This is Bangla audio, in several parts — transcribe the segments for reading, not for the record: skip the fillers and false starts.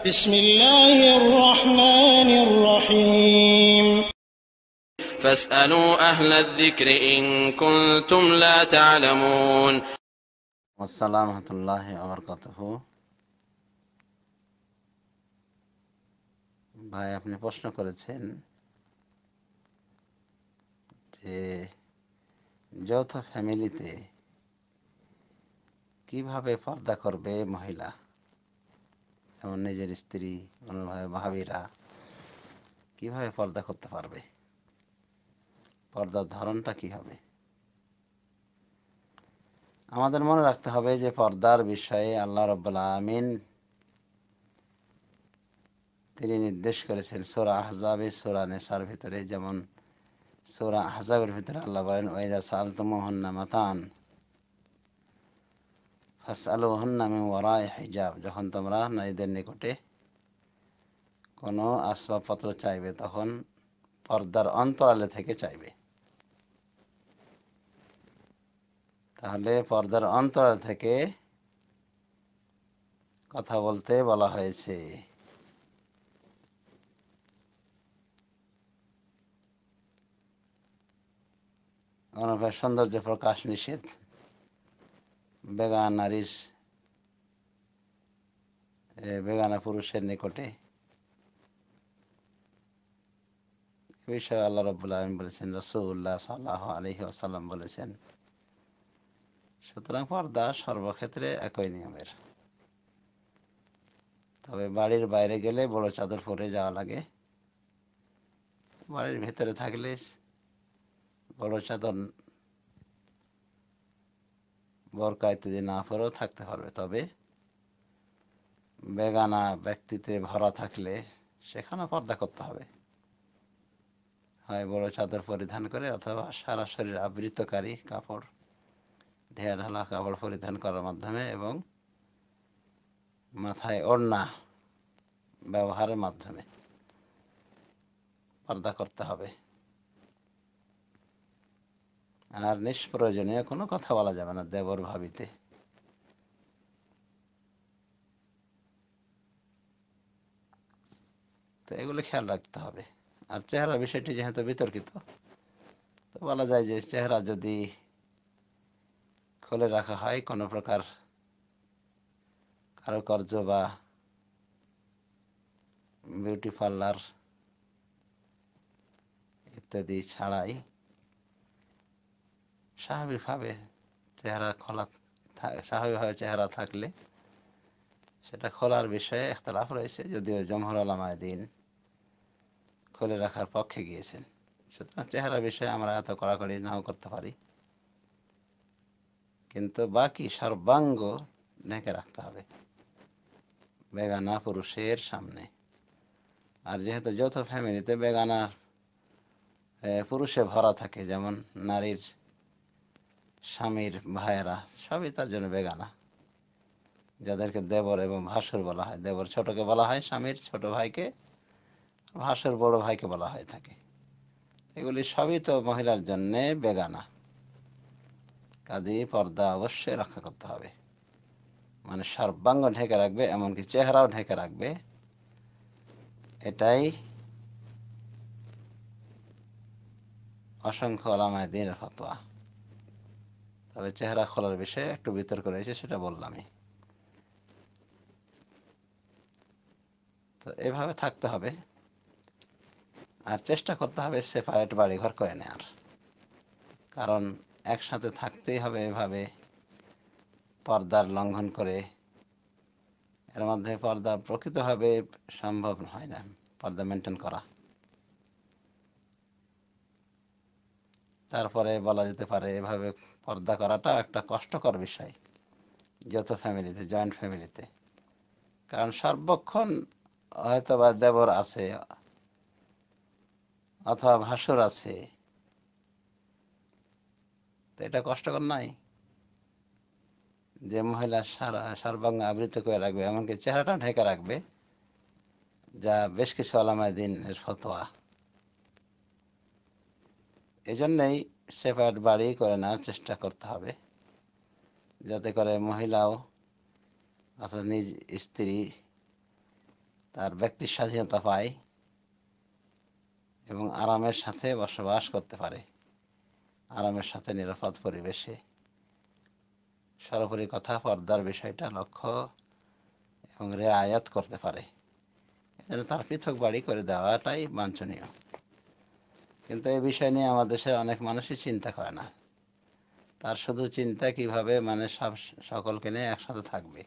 بسم الله الرحمن الرحيم فاسألوا أهل الذكر إن كنتم لا تعلمون আসসালামু আলাইকুম ওয়া বারাকাতুহু। ভাই, আপনি প্রশ্ন করেছেন যে যৌথ ফ্যামিলিতে কিভাবে পর্দা করবে মহিলা, যেমন নিজের স্ত্রী, অন্যভাবে ভাবিরা কিভাবে পর্দা করতে পারবে, পর্দার ধরনটা কি হবে। আমাদের মনে রাখতে হবে যে পর্দার বিষয়ে আল্লাহ রাব্বুল আলামিন তিনি নির্দেশ করেছেন সূরা আহজাবে, সূরা নিসার ভিতরে। যেমন সূরা আহজাবের ভিতরে আল্লাহ বলেন, ওয়াইদা সাআলতুমুহুন্না মাতান ফাসআলুহুন্না মিন ওয়ারাই হিজাব, যখন তোমরা নারীদের নিকটে কোনো আসবাবপত্র চাইবে তখন পর্দার অন্তরালে থেকে চাইবে। তাহলে পর্দার অন্তরাল থেকে কথা বলতে বলা হয়েছে। অনভাবে সৌন্দর্য প্রকাশ নিষেধ, বেগানা পুরুষের নিকটে এ বিষয়ে আল্লাহ রাব্বুল আলামিন বলেছেন, রাসূলুল্লাহ সাল্লাল্লাহু আলাইহি ওয়াসাল্লাম বলেছেন। সুতরাং পর্দা সর্বক্ষেত্রে একই নিয়মের। তবে বাড়ির বাইরে গেলে বড় চাদর পরে যাওয়া লাগে, বাড়ির ভেতরে থাকলে বড় চাদর বোরকা ইত্যাদি না পরেও থাকতে পারবে। তবে বেগানা ব্যক্তিতে ভরা থাকলে সেখানে পর্দা করতে হবে, হয় বড় চাদর পরিধান করে অথবা সারা শরীর আবৃতকারী কাপড়, ঢেয়া ঢালা কাপড় পরিধান করার মাধ্যমে এবং মাথায় ওড়না ব্যবহারের মাধ্যমে পর্দা করতে হবে। আর নিষ্প্রয়োজনীয় কোনো কথা বলা যাবে না দেবর ভাবিতে। তো এগুলো খেয়াল রাখতে হবে। আর চেহারা বিষয়টি যেহেতু বিতর্কিত, তো বলা যায় যে চেহারা যদি খুলে রাখা হয় কোনো প্রকার কারুকার্য বা বিউটি পার্লার ইত্যাদি ছাড়াই স্বাভাবিকভাবে চেহারা থাকলে সেটা খোলার বিষয়ে ইখতিলাফ রয়েছে, যদিও জমহুর উলামায়ে দ্বীন খুলে রাখার পক্ষে গিয়েছেন। সুতরাং চেহারা বিষয়ে আমরা এত কড়াকড়ি নাও করতে পারি, কিন্তু বাকি সর্বাঙ্গ ঢেকে রাখতে হবে বেগানা পুরুষের সামনে। আর যেহেতু যৌথ ফ্যামিলিতে বেগানা পুরুষে ভরা থাকে, যেমন নারীর স্বামীর ভাইয়েরা সবই তার জন্য বেগানা, যাদেরকে দেবর এবং ভাসুর বলা হয়। দেবর ছোটকে বলা হয় স্বামীর ছোট ভাইকে, ভাসুর বড় ভাইকে বলা হয়ে থাকে। এগুলি সবই তো মহিলার জন্য বেগানা। কাজেই পর্দা অবশ্যই রক্ষা করতে হবে, মানে সর্বাঙ্গ ঢেকে রাখবে, এমনকি চেহারাও ঢেকে রাখবে। এটাই অসংখ্য উলামায়ে দ্বীনের ফতোয়া। তবে চেহারা খোলার বিষয়ে একটু বিতর্ক রয়েছে, সেটা বললামই। তো এভাবে থাকতে হবে। আর চেষ্টা করতে হবে সেপারেট বাড়িঘর করে নেওয়ার, কারণ একসাথে থাকতেই হবে এভাবে পর্দার লঙ্ঘন করে। এর মধ্যে পর্দা প্রকৃতভাবে সম্ভব হয় না, পর্দা মেনটেন করা। তারপরে বলা যেতে পারে এভাবে পর্দা করাটা একটা কষ্টকর বিষয় যৌথ ফ্যামিলিতে, জয়েন্ট ফ্যামিলিতে। কারণ সর্বক্ষণ হয়তো বা দেবর আছে অথবা ভাসুর আছে, তো এটা কষ্টকর নয় যে মহিলা সর্বাঙ্গ আবৃত করে রাখবে, এমনকি চেহারাটা ঢেকে রাখবে, যা বেশ কিছু উলামায়ে দ্বীনের ফতোয়া। এই জন্যই সেপারেট বাড়ি করে নেওয়ার চেষ্টা করতে হবে, যাতে করে মহিলাও অর্থাৎ নিজ স্ত্রী তার ব্যক্তির স্বাধীনতা পায় এবং আরামের সাথে বসবাস করতে পারে, আরামের সাথে নিরাপদ পরিবেশে। সর্বোপরি কথা, পর্দার বিষয়টা লক্ষ্য এবং রেআয়াত করতে পারে। এজন্য তার পৃথক বাড়ি করে দেওয়াটাই বাঞ্ছনীয়। কিন্তু এই বিষয় নিয়ে আমাদের দেশের অনেক মানুষই চিন্তা করে না। তার শুধু চিন্তা কিভাবে মানে সকলকে নিয়ে একসাথে থাকবে।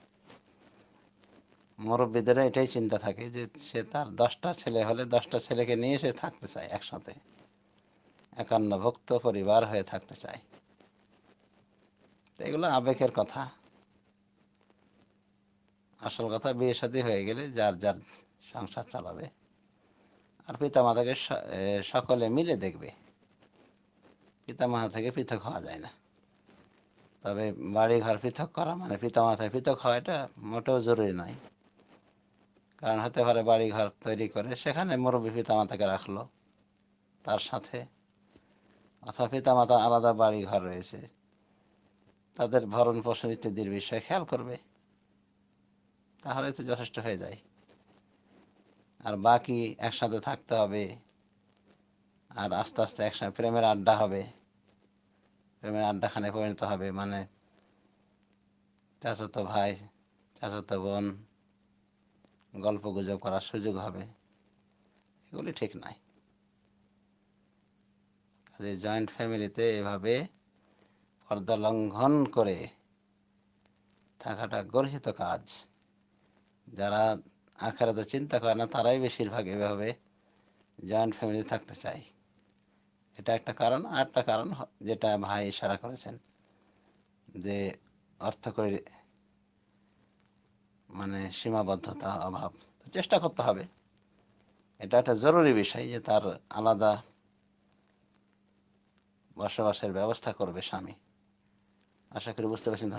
মুরব্বীদেরও এটাই চিন্তা থাকে যে সে তার 10টা ছেলে হলে 10টা ছেলেকে নিয়ে সে থাকতে চায় একসাথে, একান্নভুক্ত পরিবার হয়ে থাকতে চায়। এগুলো আবেগের কথা। আসল কথা, বিয়ে শাদী হয়ে গেলে যার যার সংসার চালাবে, আর পিতামাতাকে সকলে মিলে দেখবে। পিতামাতা থেকে পৃথক হওয়া যায় না। তবে বাড়ি ঘর পৃথক করা মানে পিতামাতায় পৃথক হওয়া, এটা মোটেও জরুরি নয়। কারণ হতে পারে বাড়ি ঘর তৈরি করে সেখানে মুরব্বী পিতামাতাকে রাখলো তার সাথে, অথবা পিতামাতা আলাদা বাড়ি ঘর রয়েছে, তাদের ভরণ পোষণ ইত্যাদির বিষয়ে খেয়াল করবে, তাহলে তো যথেষ্ট হয়ে যায়। আর বাকি একসাথে থাকতে হবে, আর আস্তে আস্তে একসাথে প্রেমের আড্ডা হবে, প্রেমের আড্ডাখানে পরিণত হবে, মানে চাচাতো ভাই চাচাতো বোন গল্প গুজব করার সুযোগ হবে। এগুলি ঠিক নয়। কাজে জয়েন্ট ফ্যামিলিতে এভাবে পর্দা লঙ্ঘন করে থাকাটা গর্হিত কাজ। যারা আখিরাতে চিন্তা করে না তারাই বেশিরভাগ এভাবে জয়েন্ট ফ্যামিলি থাকতে চায়। এটা একটা কারণ। আর একটা কারণ যেটা ভাই ইশারা করেছেন, যে অর্থকরী মানে সীমাবদ্ধতা, অভাব। চেষ্টা করতে হবে, এটা একটা জরুরি বিষয় যে তার আলাদা বসবাসের ব্যবস্থা করবে স্বামী। আশা করি বুঝতে পারছেন।